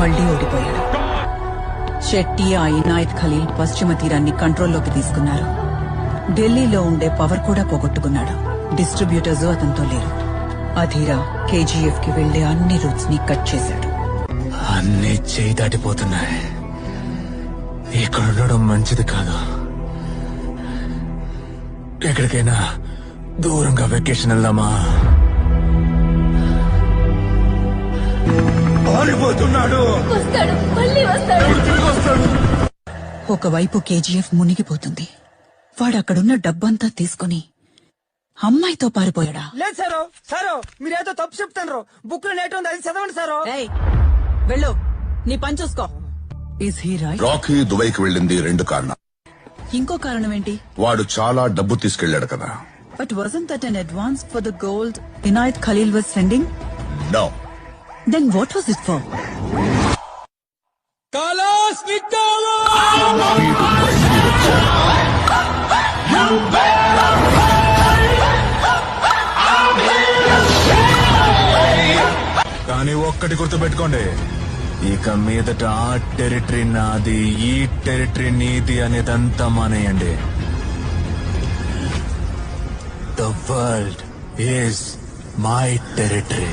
మళ్లీ ఓడిపోయాడు. శెట్టి, ఆ ఇనాయత్ ఖలీల్ పశ్చిమ తీరాన్ని కంట్రోల్లోకి తీసుకున్నారు. ఢిల్లీలో ఉండే పవర్ కూడా పోగొట్టుకున్నాడు. డిస్ట్రిబ్యూటర్స్ అతనితో లేరు. అధీరా కేజీఎఫ్ కి వెళ్లే అన్ని రూట్స్ ని కట్ చేశాడు. అన్ని చేయి దాటిపోతున్నాయి. ఇక్కడ ఉండడం మంచిది కాదు. ఎక్కడికైనా దూరంగా వెకేషన్ వెళ్దామా? ఒకవైపు కేజీఎఫ్ మునిగిపోతుంది. వాడు అక్కడున్న డబ్బంతా తీసుకుని అమ్మాయితో పారిపోయాడా? లేదు సారో. సారో మీరేదో తప్పు చెప్తాను. బుక్ లో నేట్ ఉంది, అది చదవండి సారో. వెళ్ళు, నీ పని చూసుకో. Is he right? రాకీ దుబాయ్కి వెళ్ళింది 2 కారణాలు. ఇంకో కారణం ఏంటి? వాడు చాలా డబ్బు తీసుకెళ్లాడు కదా. But wasn't that an advance for the gold Inayat Khalil was sending? No. Then what was it for? కానీ ఒక్కటి గుర్తుపెట్టుకోండి, ఇక మీదట ఆ టెరిటరీ నాది, ఈ టెరిటరీ నీది అనేదంతా మానేయండి. The world is my territory.